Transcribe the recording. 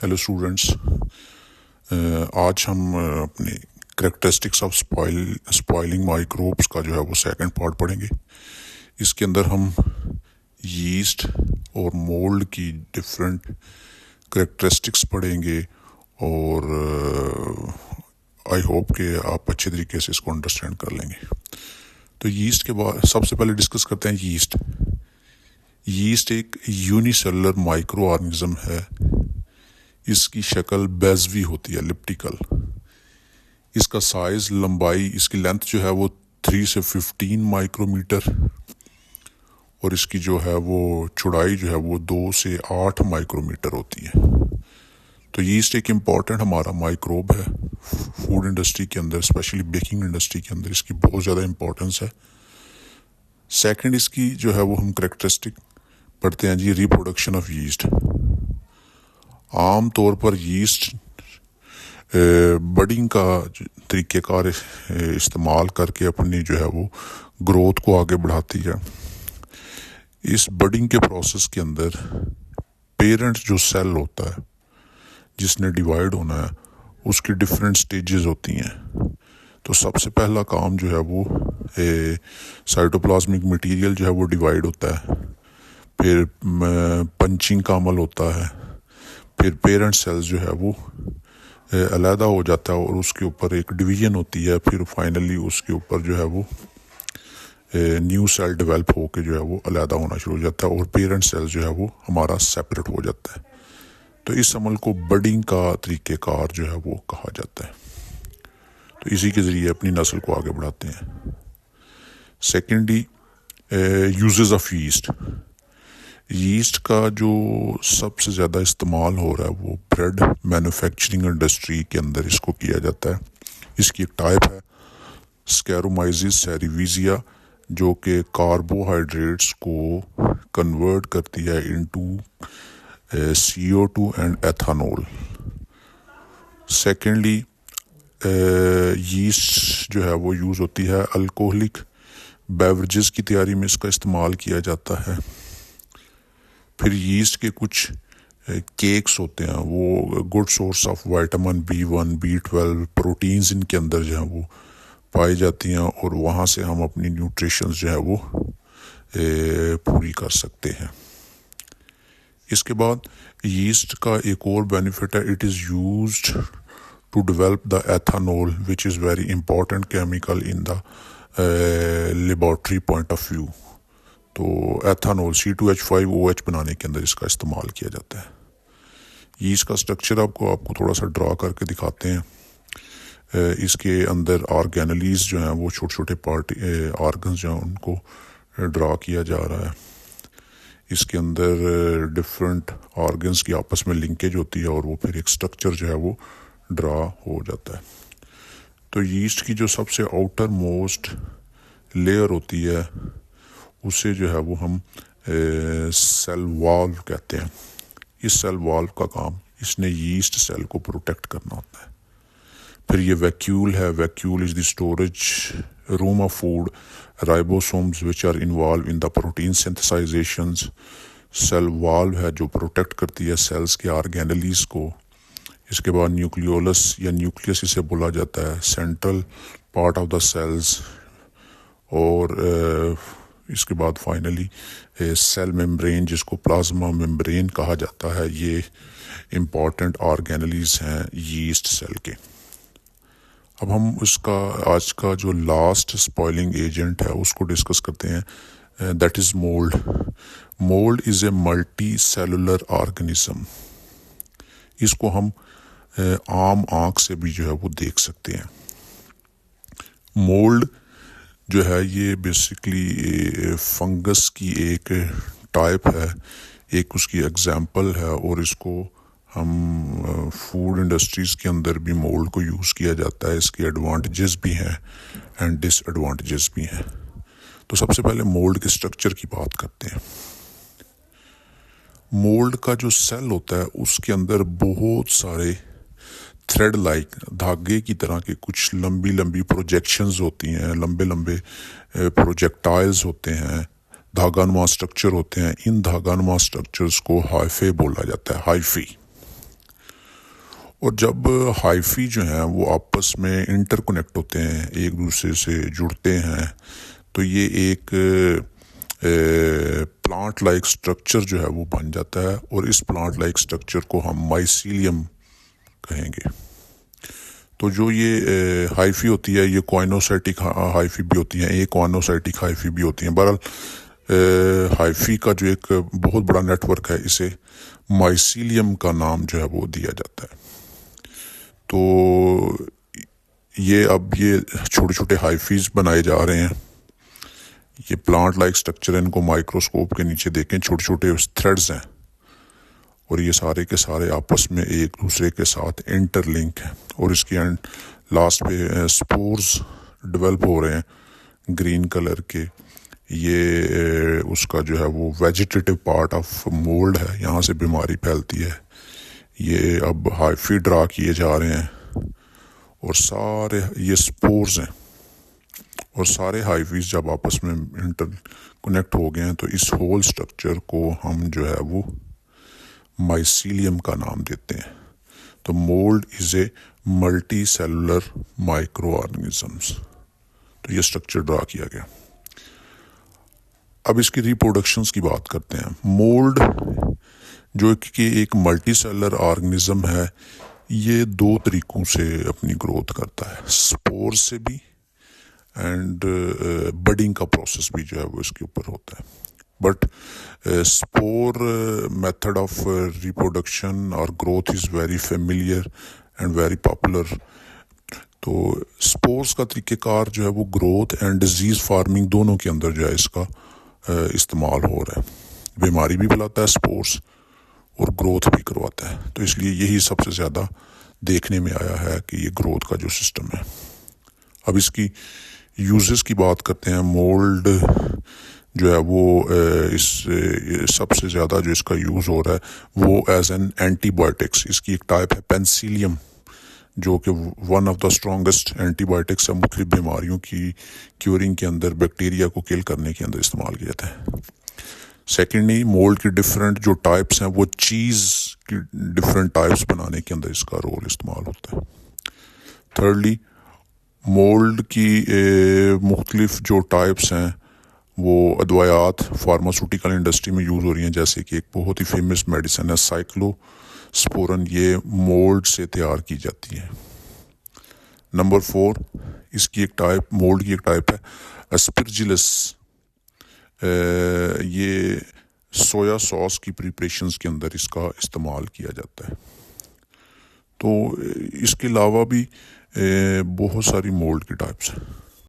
Hello students, आज हम अपने करेक्टरिस्टिक्स ऑफ स्पॉइलिंग माइक्रोब्स का जो है वो सेकंड पार्ट पढ़ेंगे। इसके अंदर हम यीस्ट और मोल्ड की डिफरेंट करेक्टरिस्टिक्स पढ़ेंगे और आई होप कि आप अच्छे तरीके से इसको अंडरस्टैंड कर लेंगे। तो यीस्ट के बाद सबसे पहले डिस्कस करते हैं यीस्ट एक यूनिसेलुलर माइक्रो ऑर्गेनिज्म है। इसकी शक्ल बेज़वी होती है, एलिप्टिकल। इसका साइज़, लंबाई, इसकी लेंथ जो है वो 3 से 15 माइक्रोमीटर और इसकी जो है वो चौड़ाई जो है वो 2 से 8 माइक्रोमीटर होती है। तो यीस्ट एक इम्पॉर्टेंट हमारा माइक्रोब है फूड इंडस्ट्री के अंदर, स्पेशली बेकिंग इंडस्ट्री के अंदर इसकी बहुत ज़्यादा इम्पोर्टेंस है। सेकंड इसकी जो है वो हम करेक्टरिस्टिक पढ़ते हैं जी, रिप्रोडक्शन ऑफ यीस्ट। आम तौर पर यीस्ट बडिंग का तरीक़ेकार इस्तेमाल करके अपनी जो है वो ग्रोथ को आगे बढ़ाती है। इस बडिंग के प्रोसेस के अंदर पेरेंट जो सेल होता है जिसने डिवाइड होना है, उसकी डिफरेंट स्टेजेस होती हैं। तो सबसे पहला काम जो है वो साइटोप्लाज्मिक मटेरियल जो है वो डिवाइड होता है, फिर पंचिंग का अमल होता है, फिर पेरेंट सेल्स जो है वो अलहदा हो जाता है और उसके ऊपर एक डिवीजन होती है, फिर फाइनली उसके ऊपर जो है वो न्यू सेल डेवलप होकर जो है वो अलहदा होना शुरू हो जाता है और पेरेंट सेल जो है वो हमारा सेपरेट हो जाता है। तो इस अमल को बडिंग का तरीक़ेकार जो है वो कहा जाता है। तो इसी के ज़रिए अपनी नस्ल को आगे बढ़ाते हैं। सेकेंडली, यूजेस ऑफ यीस्ट का जो सबसे ज़्यादा इस्तेमाल हो रहा है वो ब्रेड मैन्युफैक्चरिंग इंडस्ट्री के अंदर इसको किया जाता है। इसकी एक टाइप है स्कैरोमाइसिस सेरेविजिया, जो कि कार्बोहाइड्रेट्स को कन्वर्ट करती है into CO2 and ethanol. Secondly, yeast जो है वो यूज़ होती है अल्कोहलिक बेवरेजेस की तैयारी में, इसका इस्तेमाल किया जाता है। फिर यीस्ट के कुछ केक्स होते हैं, वो good source of vitamin B1, B12, proteins इनके अंदर जो है वो पाई जाती हैं और वहाँ से हम अपनी न्यूट्रिशंस जो है वो पूरी कर सकते हैं। इसके बाद यीस्ट का एक और बेनिफिट है, it is used to develop the ethanol which is very important chemical in the laboratory point of view. तो एथानॉल C2H5OH बनाने के अंदर इसका इस्तेमाल किया जाता है। यीस्ट का स्ट्रक्चर आपको थोड़ा सा ड्रा करके दिखाते हैं। इसके अंदर ऑर्गेनेलीज जो हैं वो छोटे छोटे पार्ट ऑर्गन्स जो हैं उनको ड्रा किया जा रहा है। इसके अंदर डिफरेंट ऑर्गन्स की आपस में लिंकेज होती है और वो फिर एक स्ट्रक्चर जो है वो ड्रा हो जाता है। तो यीस्ट की जो सबसे आउटर मोस्ट लेयर होती है उसे जो है वो हम सेल वॉल्व कहते हैं। इस सेल वॉल्व का काम, इसने यीस्ट सेल को प्रोटेक्ट करना होता है। फिर ये वैक्यूल है, vacuole is the storage room of food, ribosomes which are involved in the protein synthesisations. Cell wall है जो प्रोटेक्ट करती है सेल्स के ऑर्गेनेलीज को। इसके बाद न्यूक्लियोलस या न्यूक्लियस इसे बोला जाता है, central part of the cells. और इसके बाद फाइनली सेल मेम्ब्रेन, जिसको प्लाज्मा मेम्ब्रेन कहा जाता है, ये इम्पॉर्टेंट ऑर्गेनेलीज हैं यीस्ट सेल के। अब हम उसका आज का जो लास्ट स्पॉइलिंग एजेंट है उसको डिस्कस करते हैं, that is mould. Mould is a multi cellular organism. इसको हम आम आँख से भी जो है वो देख सकते हैं। मोल्ड जो है ये बेसिकली फंगस की एक टाइप है, एक उसकी एग्जाम्पल है और इसको हम फूड इंडस्ट्रीज़ के अंदर भी मोल्ड को यूज़ किया जाता है। इसके एडवांटेजेस भी हैं एंड डिसएडवांटेजेस भी हैं। तो सबसे पहले मोल्ड के स्ट्रक्चर की बात करते हैं। मोल्ड का जो सेल होता है उसके अंदर बहुत सारे थ्रेड लाइक, धागे की तरह के कुछ लंबी लंबी प्रोजेक्शंस होती हैं, लंबे लंबे प्रोजेक्टाइल्स होते हैं, धागानुमा स्ट्रक्चर होते हैं। इन धागानुमा स्ट्रक्चर्स को हाइफे बोला जाता है, हाइफी। اور جب ہائفی جو ہیں وہ آپس میں انٹر کنیکٹ ہوتے ہیں، ایک دوسرے سے جڑتے ہیں، تو یہ ایک پلانٹ لائک سٹرکچر جو ہے وہ بن جاتا ہے، اور اس پلانٹ لائک سٹرکچر کو ہم مائسیلیم کہیں گے۔ تو جو یہ ہائفی ہوتی ہے، یہ کوائنوسائٹک ہائفی بھی ہوتی ہیں، ایک کوائنوسائٹک ہائفی بھی ہوتی ہیں۔ بہرحال ہائفی کا جو ایک بہت بڑا نیٹ ورک ہے، اسے مائسیلیم کا نام جو ہے وہ دیا جاتا ہے۔ تو اب یہ چھوٹے چھوٹے ہائفیز بنائے جا رہے ہیں، یہ پلانٹ لائک سٹرکچر ہے، ان کو مائکروسکوپ کے نیچے دیکھیں، چھوٹے چھوٹے تھریڈز ہیں، اور یہ سارے کے سارے آپس میں ایک دوسرے کے ساتھ انٹر لنک ہیں، اور اس کے لاسٹ پہ سپورز ڈیولپ ہو رہے ہیں گرین کلر کے۔ یہ اس کا جو ہے وہ ویجیٹیٹو پارٹ آف مولڈ ہے، یہاں سے بیماری پھیلتی ہے۔ یہ اب ہائفی ڈرا کیے جا رہے ہیں، اور سارے یہ سپورز ہیں، اور سارے ہائفیز جب آپس میں انٹر کنیکٹ ہو گئے ہیں تو اس ہول سٹرکچر کو ہم جو ہے وہ مائسیلیم کا نام دیتے ہیں۔ تو mould is a multi cellular micro organisms, تو یہ سٹرکچر ڈرا کیا گیا۔ اب اس کی ریپروڈکشنز کی بات کرتے ہیں۔ مولڈ جو کہ ایک ملٹی سیلولر آرگنزم ہے، یہ دو طریقوں سے اپنی گروتھ کرتا ہے، سپور سے بھی، اینڈ بڈنگ کا پروسیس بھی جو ہے وہ اس کے اوپر ہوتا ہے۔ But spore method of reproduction اور growth is very familiar and very popular. تو سپورز کا طریقہ کار جو ہے وہ گروتھ اینڈ ڈیزیز فارمنگ دونوں کے اندر جو ہے اس کا استعمال ہو رہا ہے۔ بیماری بھی پھیلاتا ہے سپورز، اور گروتھ بھی کرواتا ہے، تو اس لیے یہی سب سے زیادہ دیکھنے میں آیا ہے کہ یہ گروتھ کا جو سسٹم ہے۔ اب اس کی یوزز کی بات کرتے ہیں۔ مولڈ جو ہے وہ سب سے زیادہ جو اس کا یوز ہو رہا ہے وہ ایز این اینٹی بایوٹکس۔ اس کی ایک ٹائپ ہے پینسیلیم، جو کہ one of the strongest antibiotics ہے، مختلف بیماریوں کی کیورنگ کے اندر، بیکٹیریا کو کل کرنے کے اندر استعمال کیا جاتا ہے۔ سیکنڈلی، مولڈ کی ڈفرینٹ جو ٹائپس ہیں، وہ چیز کی ڈفرینٹ ٹائپس بنانے کے اندر اس کا رول استعمال ہوتا ہے۔ تھرڈلی، مولڈ کی مختلف جو ٹائپس ہیں وہ ادویات فارماسوٹیکل انڈسٹری میں یوز ہو رہی ہیں، جیسے کہ ایک بہت ہی فیمس میڈیسن ہے سائکلوسپورن، یہ مولڈ سے تیار کی جاتی ہے۔ نمبر 4، اس کی ایک ٹائپ، مولڈ کی ایک ٹائپ ہے اسپرجلس، یہ سویا ساس کی پریپریشنز کے اندر اس کا استعمال کیا جاتا ہے۔ تو اس کے علاوہ بھی بہت ساری مولڈ کی ٹائپس ہیں۔